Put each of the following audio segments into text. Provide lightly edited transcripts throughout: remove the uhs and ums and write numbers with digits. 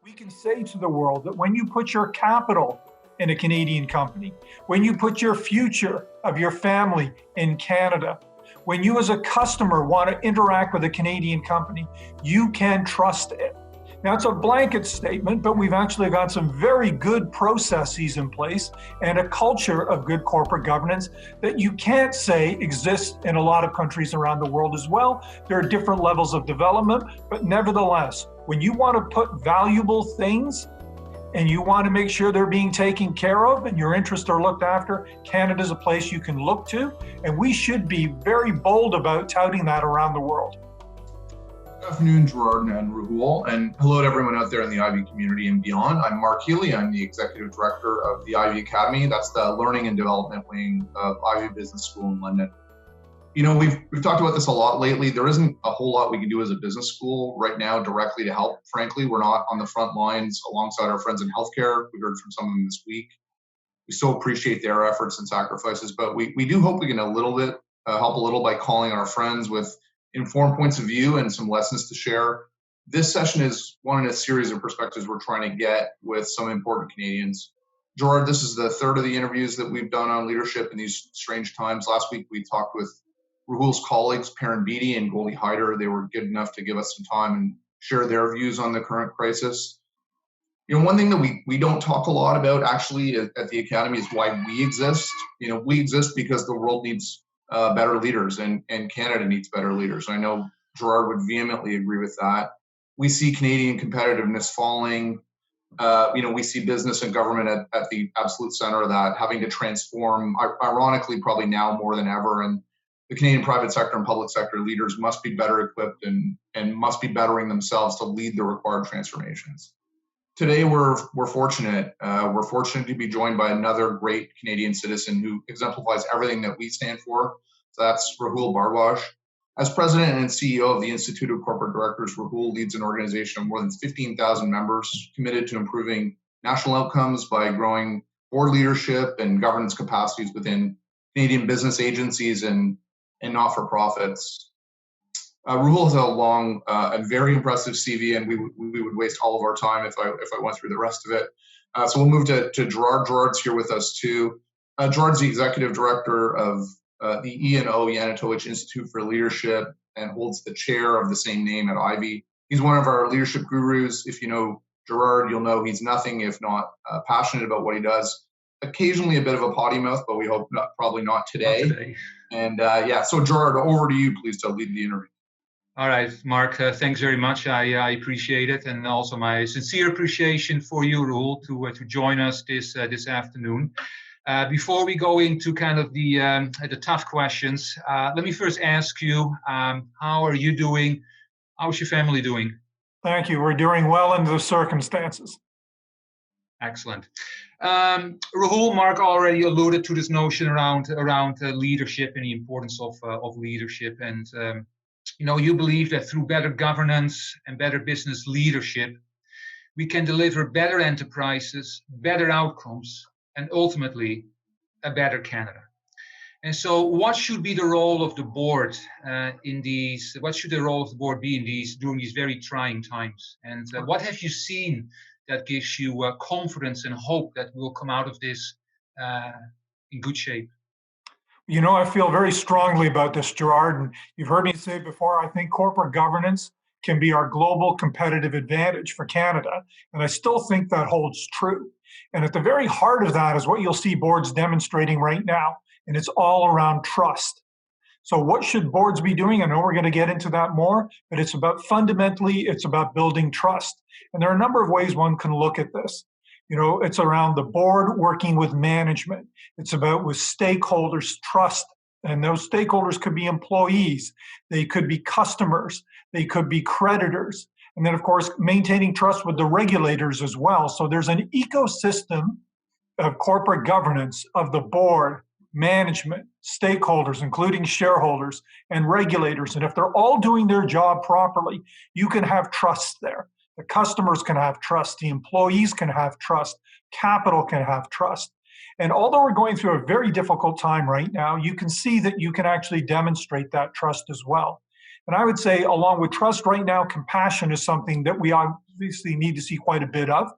We can say to the world that when you put your capital in a Canadian company, when you put your future of your family in Canada, when you as a customer want to interact with a Canadian company, you can trust it. Now, it's a blanket statement, but we've actually got some very good processes in place and a culture of good corporate governance that you can't say exists in a lot of countries around the world as well. There are different levels of development, but nevertheless, when you want to put valuable things and you want to make sure they're being taken care of and your interests are looked after, Canada's a place you can look to, and we should be very bold about touting that around the world. Good afternoon, Gerard and Rahul, and hello to everyone out there in the Ivey community and beyond. I'm Mark Healy. I'm the Executive Director of the Ivey Academy. That's the learning and development wing of Ivey Business School in London. You know, we've talked about this a lot lately. There isn't a whole lot we can do as a business school right now directly to help. Frankly, we're not on the front lines alongside our friends in healthcare. We heard from some of them this week. We so appreciate their efforts and sacrifices, but we do hope we can help a little by calling on our friends with informed points of view and some lessons to share. This session is one in a series of perspectives we're trying to get with some important Canadians. Gerard, this is the third of the interviews that we've done on leadership in these strange times. Last week, we talked with Rahul's colleagues, Perrin Beatty and Goldie Hyder. They were good enough to give us some time and share their views on the current crisis. You know, one thing that we don't talk a lot about actually at the Academy is why we exist. You know, we exist because the world needs better leaders and Canada needs better leaders. I know Gerard would vehemently agree with that. We see Canadian competitiveness falling. We see business and government at the absolute center of that, having to transform, ironically, probably now more than ever. And the Canadian private sector and public sector leaders must be better equipped and must be bettering themselves to lead the required transformations. Today, we're fortunate. We're fortunate to be joined by another great Canadian citizen who exemplifies everything that we stand for. So that's Rahul Bhardwaj. As president and CEO of the Institute of Corporate Directors, Rahul leads an organization of more than 15,000 members committed to improving national outcomes by growing board leadership and governance capacities within Canadian business agencies and not-for-profits. Rahul has a long and very impressive CV, and we would waste all of our time if I went through the rest of it. So we'll move to Gerard. Gerard's here with us too. Gerard's the executive director of the E&O Yanutovych Institute for Leadership and holds the chair of the same name at Ivey. He's one of our leadership gurus. If you know Gerard, you'll know he's nothing if not passionate about what he does. Occasionally a bit of a potty mouth, but we hope probably not today. And so Gerard, over to you, please, to lead the interview. All right, Mark, thanks very much. I appreciate it, and also my sincere appreciation for you, Rahul, to join us this afternoon. Before we go into kind of the tough questions, let me first ask you, how are you doing? How's your family doing? Thank you. We're doing well in the circumstances. Excellent. Rahul, Mark already alluded to this notion around leadership and the importance of leadership, and you believe that through better governance and better business leadership, we can deliver better enterprises, better outcomes, and ultimately a better Canada. And so, what should be the role of the board what should the role of the board be during these very trying times? And what have you seen that gives you confidence and hope that we'll come out of this in good shape? You know, I feel very strongly about this, Gerard, and you've heard me say before, I think corporate governance can be our global competitive advantage for Canada, and I still think that holds true. And at the very heart of that is what you'll see boards demonstrating right now, and it's all around trust. So what should boards be doing? I know we're going to get into that more, but it's about building trust. And there are a number of ways one can look at this. You know, it's around the board working with management. It's about with stakeholders trust. And those stakeholders could be employees. They could be customers. They could be creditors. And then, of course, maintaining trust with the regulators as well. So there's an ecosystem of corporate governance of the board, management, stakeholders, including shareholders and regulators. And if they're all doing their job properly, you can have trust there. The customers can have trust. The employees can have trust. Capital can have trust. And although we're going through a very difficult time right now, you can see that you can actually demonstrate that trust as well. And I would say, along with trust right now, compassion is something that we obviously need to see quite a bit of.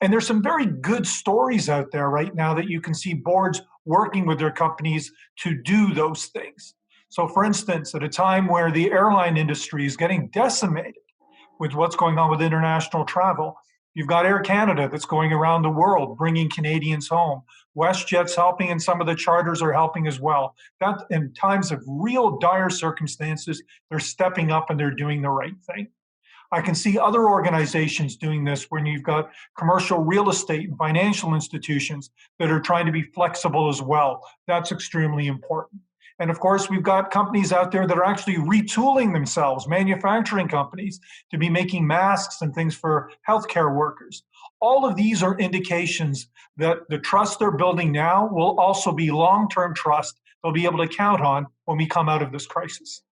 And there's some very good stories out there right now that you can see boards working with their companies to do those things. So for instance, at a time where the airline industry is getting decimated with what's going on with international travel, you've got Air Canada that's going around the world bringing Canadians home. WestJet's helping, and some of the charters are helping as well. That in times of real dire circumstances, they're stepping up and they're doing the right thing. I can see other organizations doing this when you've got commercial real estate and financial institutions that are trying to be flexible as well. That's extremely important. And of course, we've got companies out there that are actually retooling themselves, manufacturing companies, to be making masks and things for healthcare workers. All of these are indications that the trust they're building now will also be long-term trust they'll be able to count on when we come out of this crisis.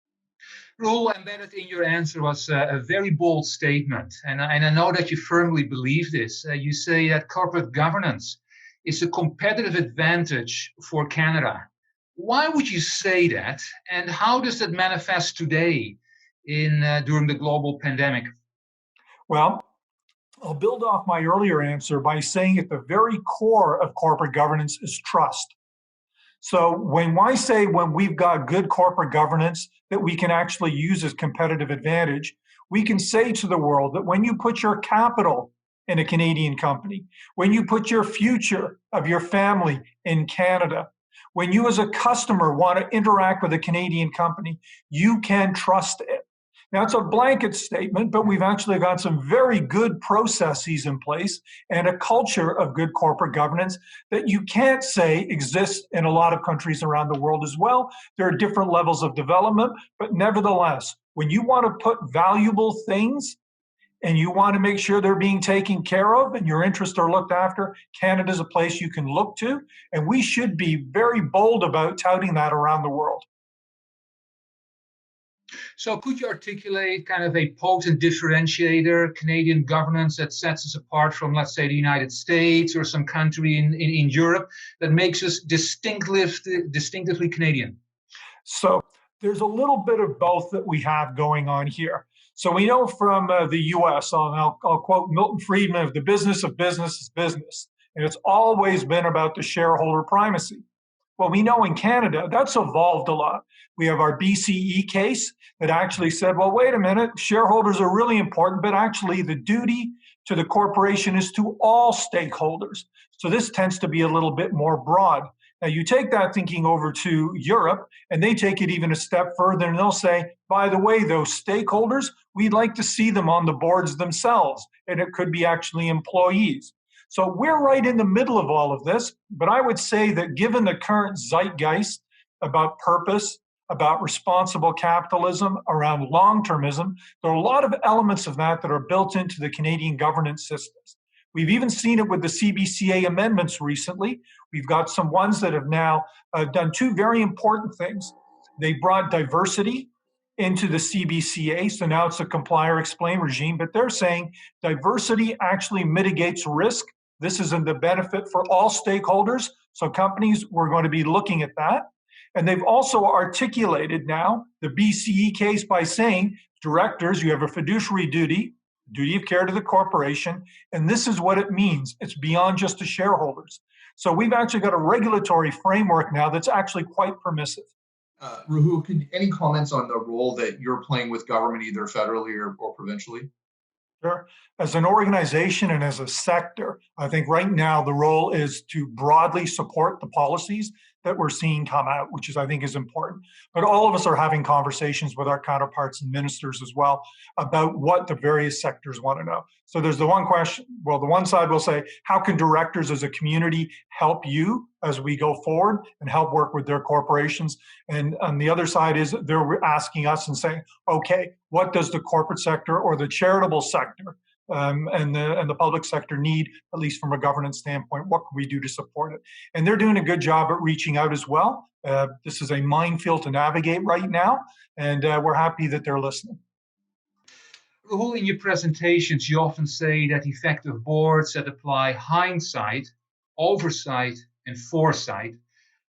Rahul, embedded in your answer was a very bold statement, and I know that you firmly believe this. You say that corporate governance is a competitive advantage for Canada. Why would you say that, and how does that manifest today during the global pandemic? Well, I'll build off my earlier answer by saying at the very core of corporate governance is trust. So when I say when we've got good corporate governance that we can actually use as competitive advantage, we can say to the world that when you put your capital in a Canadian company, when you put your future of your family in Canada, when you as a customer want to interact with a Canadian company, you can trust it. Now, it's a blanket statement, but we've actually got some very good processes in place and a culture of good corporate governance that you can't say exists in a lot of countries around the world as well. There are different levels of development, but nevertheless, when you want to put valuable things and you want to make sure they're being taken care of and your interests are looked after, Canada's a place you can look to, and we should be very bold about touting that around the world. So could you articulate kind of a potent differentiator, Canadian governance, that sets us apart from, let's say, the United States or some country in Europe that makes us distinctively Canadian? So there's a little bit of both that we have going on here. So we know from the US, I'll quote Milton Friedman, of the business of business is business. And it's always been about the shareholder primacy. Well, we know in Canada, that's evolved a lot. We have our BCE case that actually said, well, wait a minute, shareholders are really important, but actually the duty to the corporation is to all stakeholders. So this tends to be a little bit more broad. Now you take that thinking over to Europe, and they take it even a step further, and they'll say, by the way, those stakeholders, we'd like to see them on the boards themselves, and it could be actually employees. So we're right in the middle of all of this, but I would say that given the current zeitgeist about purpose, about responsible capitalism, around long-termism, there are a lot of elements of that that are built into the Canadian governance systems. We've even seen it with the CBCA amendments recently. We've got some ones that have now done two very important things. They brought diversity into the CBCA, so now it's a comply or explain regime, but they're saying diversity actually mitigates risk. This is in the benefit for all stakeholders, so companies, we're going to be looking at that. And they've also articulated now the BCE case by saying, directors, you have a fiduciary duty of care to the corporation, and this is what it means. It's beyond just the shareholders. So we've actually got a regulatory framework now that's actually quite permissive. Rahul, any comments on the role that you're playing with government, either federally or provincially? Sure. As an organization and as a sector, I think right now the role is to broadly support the policies that we're seeing come out, which I think is important. But all of us are having conversations with our counterparts and ministers as well about what the various sectors want to know. So there's the one question, well, the one side will say, how can directors as a community help you as we go forward and help work with their corporations? And on the other side is they're asking us and saying, okay, what does the corporate sector or the charitable sector and the public sector need, at least from a governance standpoint? What can we do to support it? And they're doing a good job at reaching out as well. This is a minefield to navigate right now, and we're happy that they're listening. Rahul, in your presentations, you often say that effective boards that apply hindsight, oversight, and foresight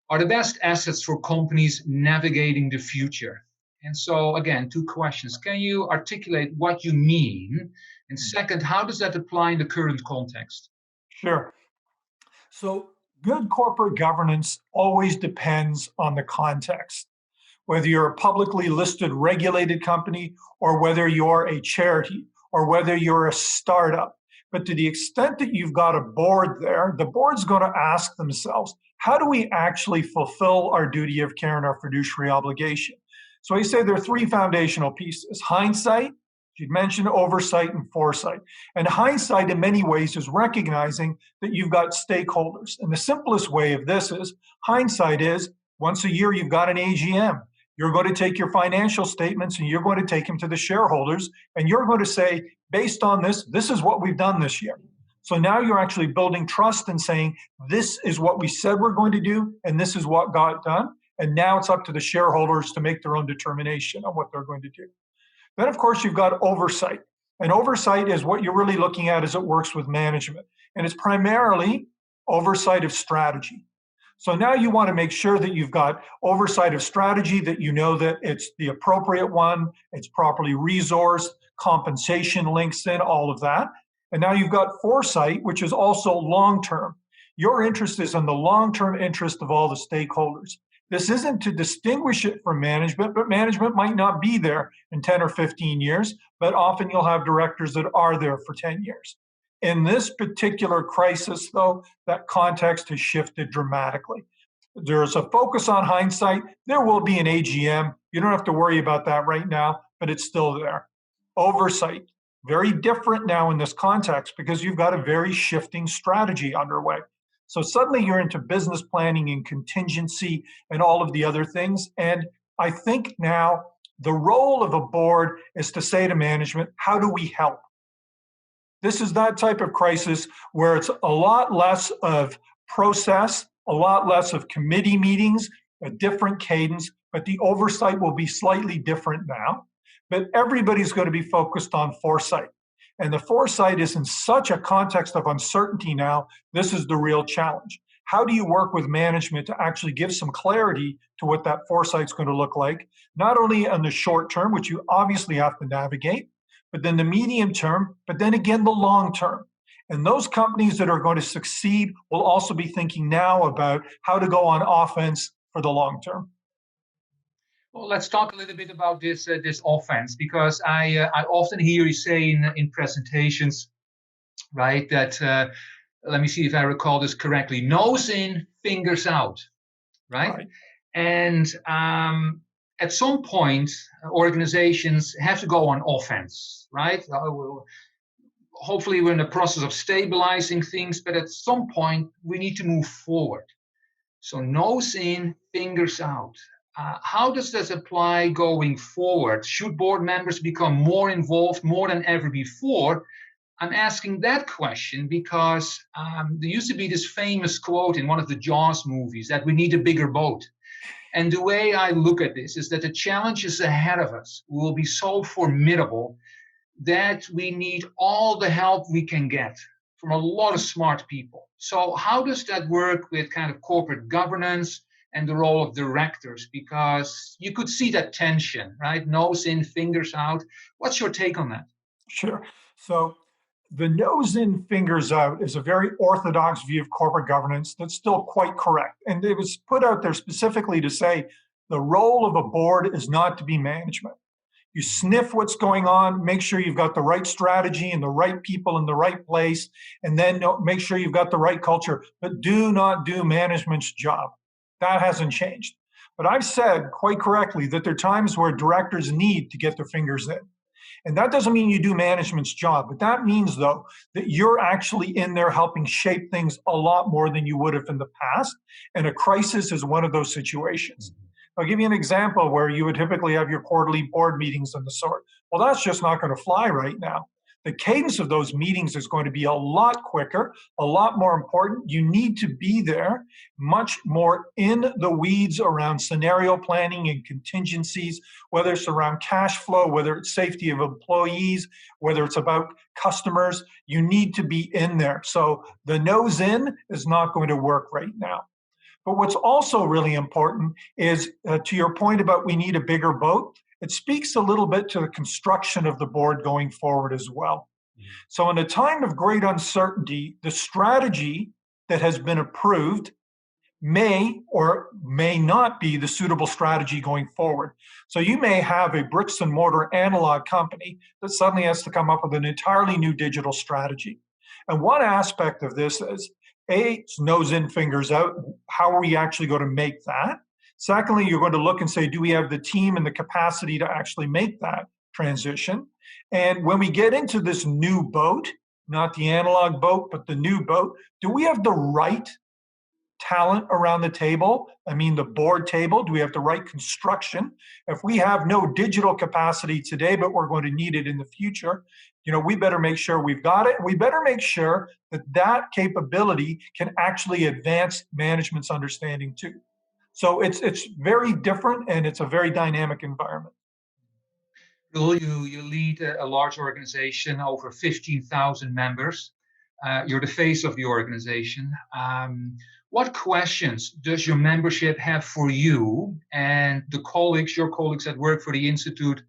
are the best assets for companies navigating the future. And so, again, two questions. Can you articulate what you mean? And second, how does that apply in the current context? Sure. So good corporate governance always depends on the context, whether you're a publicly listed regulated company or whether you're a charity or whether you're a startup. But to the extent that you've got a board there, the board's going to ask themselves, how do we actually fulfill our duty of care and our fiduciary obligation? So I say there are three foundational pieces: hindsight, you'd mentioned oversight, and foresight. And hindsight, in many ways, is recognizing that you've got stakeholders. And the simplest way of this is hindsight is once a year, you've got an AGM. You're going to take your financial statements and you're going to take them to the shareholders. And you're going to say, based on this, this is what we've done this year. So now you're actually building trust and saying, this is what we said we're going to do, and this is what got done. And now it's up to the shareholders to make their own determination on what they're going to do. Then, of course, you've got oversight. And oversight is what you're really looking at as it works with management. And it's primarily oversight of strategy. So now you want to make sure that you've got oversight of strategy, that you know that it's the appropriate one, it's properly resourced, compensation links in, all of that. And now you've got foresight, which is also long-term. Your interest is in the long-term interest of all the stakeholders. This isn't to distinguish it from management, but management might not be there in 10 or 15 years, but often you'll have directors that are there for 10 years. In this particular crisis, though, that context has shifted dramatically. There's a focus on hindsight. There will be an AGM. You don't have to worry about that right now, but it's still there. Oversight, very different now in this context because you've got a very shifting strategy underway. So suddenly you're into business planning and contingency and all of the other things. And I think now the role of a board is to say to management, how do we help? This is that type of crisis where it's a lot less of process, a lot less of committee meetings, a different cadence, but the oversight will be slightly different now. But everybody's going to be focused on foresight. And the foresight is in such a context of uncertainty now, this is the real challenge. How do you work with management to actually give some clarity to what that foresight's going to look like, not only on the short term, which you obviously have to navigate, but then the medium term, but then again, the long term. And those companies that are going to succeed will also be thinking now about how to go on offense for the long term. Well, let's talk a little bit about this offense, because I often hear you say in presentations, right, that, let me see if I recall this correctly, nose in, fingers out, right? And at some point, organizations have to go on offense, right? Hopefully we're in the process of stabilizing things, but at some point we need to move forward. So nose in, fingers out. How does this apply going forward? Should board members become more involved, more than ever before? I'm asking that question because there used to be this famous quote in one of the Jaws movies that we need a bigger boat. And the way I look at this is that the challenges ahead of us will be so formidable that we need all the help we can get from a lot of smart people. So how does that work with kind of corporate governance and the role of directors? Because you could see that tension, right? Nose in, fingers out. What's your take on that? Sure. So the nose in, fingers out is a very orthodox view of corporate governance that's still quite correct. And it was put out there specifically to say the role of a board is not to be management. You sniff what's going on, make sure you've got the right strategy and the right people in the right place, and then make sure you've got the right culture, but do not do management's job. That hasn't changed. But I've said quite correctly that there are times where directors need to get their fingers in. And that doesn't mean you do management's job, but that means, though, that you're actually in there helping shape things a lot more than you would have in the past. And a crisis is one of those situations. I'll give you an example where you would typically have your quarterly board meetings and the sort. Well, that's just not going to fly right now. The cadence of those meetings is going to be a lot quicker, a lot more important. You need to be there much more in the weeds around scenario planning and contingencies, whether it's around cash flow, whether it's safety of employees, whether it's about customers. You need to be in there. So the nose in is not going to work right now. But what's also really important is, to your point about we need a bigger boat, it speaks a little bit to the construction of the board going forward as well. So in a time of great uncertainty, the strategy that has been approved may or may not be the suitable strategy going forward. So you may have a bricks and mortar analog company that suddenly has to come up with an entirely new digital strategy. And one aspect of this is, A, it's nose in, fingers out. How are we actually going to make that? Secondly, you're going to look and say, do we have the team and the capacity to actually make that transition? And when we get into this new boat, not the analog boat, but the new boat, do we have the right talent around the table? I mean, the board table, do we have the right construction? If we have no digital capacity today, but we're going to need it in the future, we better make sure we've got it. We better make sure that that capability can actually advance management's understanding too. So it's very different, and it's a very dynamic environment. Bill, you lead a large organization, over 15,000 members. You're the face of the organization. What questions does your membership have for you and your colleagues that work for the Institute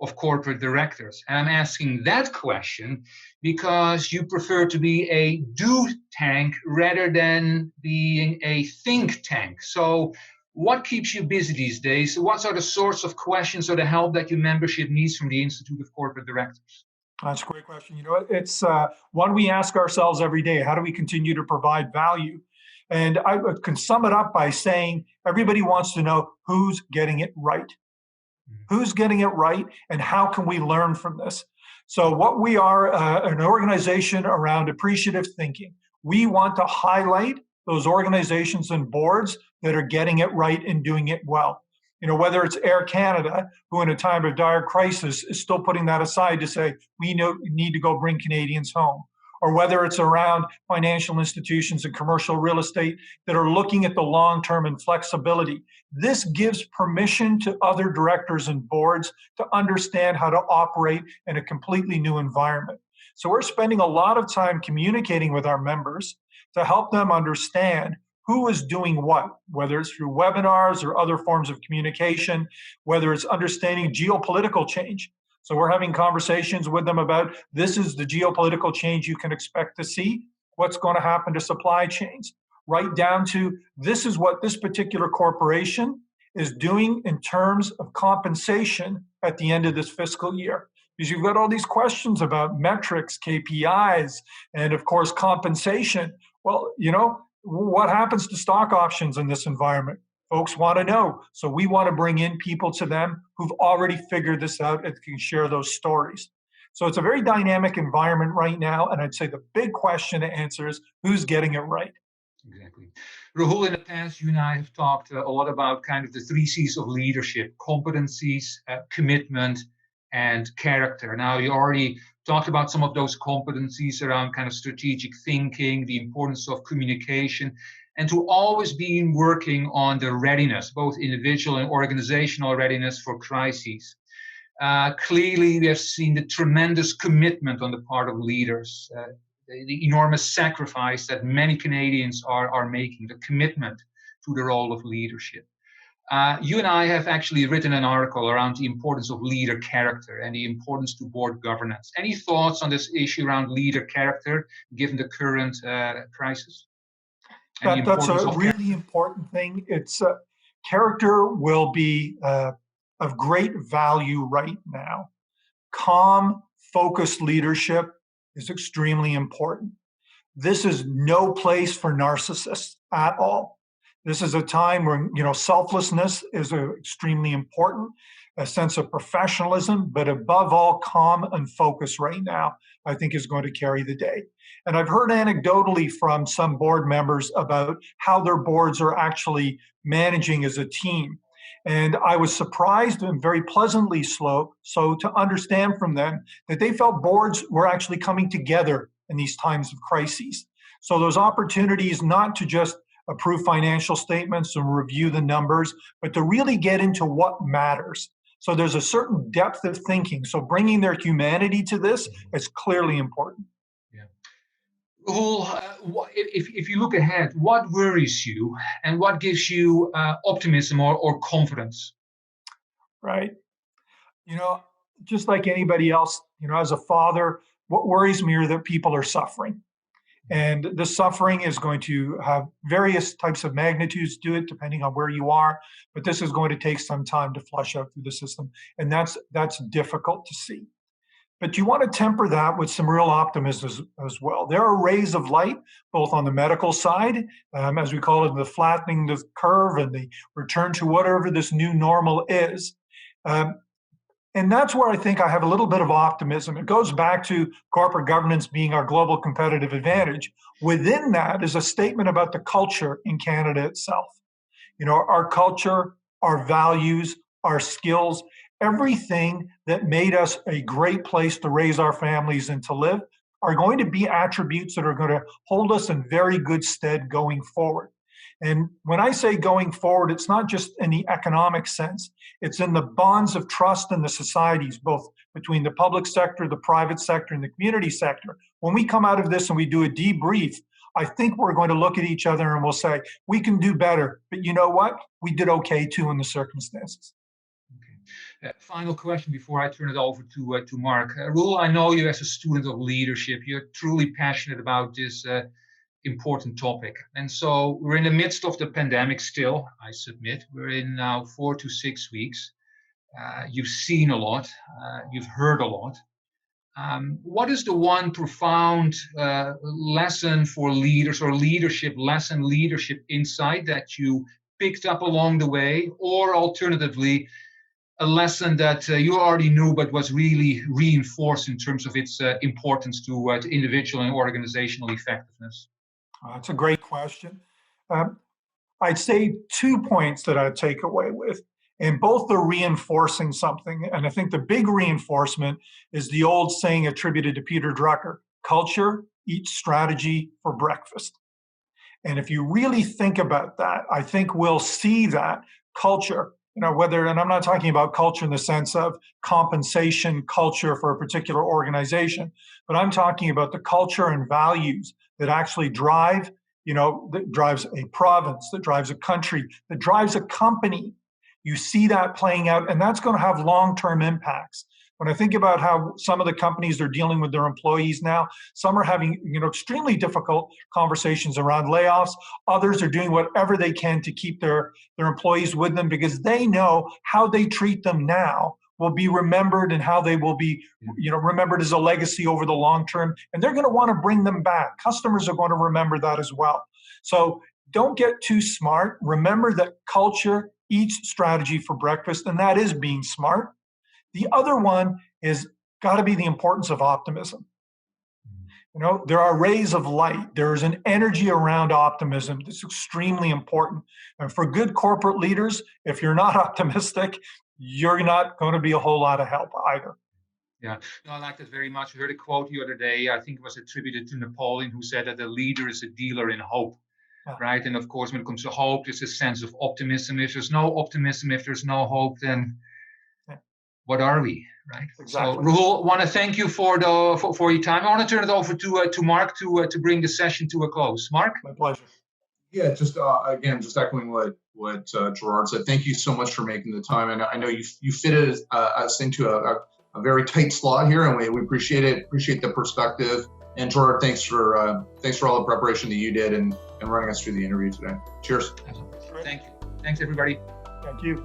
of Corporate Directors? And I'm asking that question because you prefer to be a do tank rather than being a think tank. So what keeps you busy these days? What are the sorts of questions or the help that your membership needs from the Institute of Corporate Directors? That's a great question. It's one we ask ourselves every day. How do we continue to provide value? And I can sum it up by saying everybody wants to know who's getting it right. Who's getting it right, and how can we learn from this? So what we are, an organization around appreciative thinking. We want to highlight those organizations and boards that are getting it right and doing it well. Whether it's Air Canada, who in a time of dire crisis is still putting that aside to say, we need to go bring Canadians home. Or whether it's around financial institutions and commercial real estate that are looking at the long-term and flexibility. This gives permission to other directors and boards to understand how to operate in a completely new environment. So we're spending a lot of time communicating with our members to help them understand who is doing what, whether it's through webinars or other forms of communication, whether it's understanding geopolitical change. So we're having conversations with them about, this is the geopolitical change you can expect to see, what's going to happen to supply chains, right down to, this is what this particular corporation is doing in terms of compensation at the end of this fiscal year. Because you've got all these questions about metrics, KPIs, and of course, compensation. Well, what happens to stock options in this environment? Folks want to know. So we want to bring in people to them who've already figured this out and can share those stories. So it's a very dynamic environment right now. And I'd say the big question to answer is, who's getting it right? Exactly. Rahul, in the past, you and I have talked a lot about kind of the 3 C's of leadership: competencies, commitment, and character. Now, you already talked about some of those competencies around kind of strategic thinking, the importance of communication, and to always be working on the readiness, both individual and organizational readiness for crises. Clearly, we have seen the tremendous commitment on the part of leaders, the enormous sacrifice that many Canadians are making, the commitment to the role of leadership. You and I have actually written an article around the importance of leader character and the importance to board governance. Any thoughts on this issue around leader character, given the current crisis? That's a really important thing. It's character will be of great value right now. Calm, focused leadership is extremely important. This is no place for narcissists at all. This is a time where selflessness is extremely important, a sense of professionalism, but above all, calm and focus right now, I think, is going to carry the day. And I've heard anecdotally from some board members about how their boards are actually managing as a team. And I was surprised and very pleasantly so to understand from them that they felt boards were actually coming together in these times of crises. So those opportunities not to just approve financial statements and review the numbers, but to really get into what matters. So there's a certain depth of thinking. So bringing their humanity to this is clearly important. Yeah. Rahul, if you look ahead, what worries you and what gives you optimism or confidence? Right. You know, just like anybody else, as a father, what worries me are that people are suffering. And the suffering is going to have various types of magnitudes to it, depending on where you are. But this is going to take some time to flush out through the system. And that's difficult to see. But you want to temper that with some real optimism as well. There are rays of light, both on the medical side, as we call it, the flattening the curve and the return to whatever this new normal is. And that's where I think I have a little bit of optimism. It goes back to corporate governance being our global competitive advantage. Within that is a statement about the culture in Canada itself. Our culture, our values, our skills, everything that made us a great place to raise our families and to live are going to be attributes that are going to hold us in very good stead going forward. And when I say going forward, it's not just in the economic sense. It's in the bonds of trust in the societies, both between the public sector, the private sector, and the community sector. When we come out of this and we do a debrief, I think we're going to look at each other and we'll say, we can do better. But you know what? We did okay too in the circumstances. Okay. Final question before I turn it over to Mark. Rahul, I know you as a student of leadership. You're truly passionate about this important topic. And so we're in the midst of the pandemic still, I submit. We're in now 4 to 6 weeks. You've seen a lot. You've heard a lot. What is the one profound lesson for leaders or leadership insight that you picked up along the way, or alternatively, a lesson that you already knew but was really reinforced in terms of its importance to individual and organizational effectiveness? That's a great question. I'd say 2 points that I'd take away with, and both are reinforcing something. And I think the big reinforcement is the old saying attributed to Peter Drucker: culture eats strategy for breakfast. And if you really think about that, I think we'll see that culture, and I'm not talking about culture in the sense of compensation culture for a particular organization, but I'm talking about the culture and values that actually drive, that drives a province, that drives a country, that drives a company. You see that playing out, and that's going to have long-term impacts. When I think about how some of the companies are dealing with their employees now, some are having extremely difficult conversations around layoffs. Others are doing whatever they can to keep their employees with them, because they know how they treat them now will be remembered, and how they will be remembered as a legacy over the long term. And they're going to want to bring them back. Customers are going to remember that as well. So don't get too smart. Remember that culture eats strategy for breakfast, and that is being smart. The other one is got to be the importance of optimism. There are rays of light. There is an energy around optimism that's extremely important. And for good corporate leaders, if you're not optimistic, you're not going to be a whole lot of help either. Yeah, no, I like that very much. I heard a quote the other day, I think it was attributed to Napoleon, who said that a leader is a dealer in hope. Yeah. Right? And of course, when it comes to hope, there's a sense of optimism. If there's no optimism, if there's no hope, then what are we, right? Exactly. So, Rahul, want to thank you for your time. I want to turn it over to Mark to bring the session to a close. Mark? My pleasure. Yeah, just echoing what Gerard said. Thank you so much for making the time. And I know you fitted us into a very tight slot here, and we appreciate it. Appreciate the perspective. And Gerard, thanks for all the preparation that you did and running us through the interview today. Cheers. Thank you. Thanks, everybody. Thank you.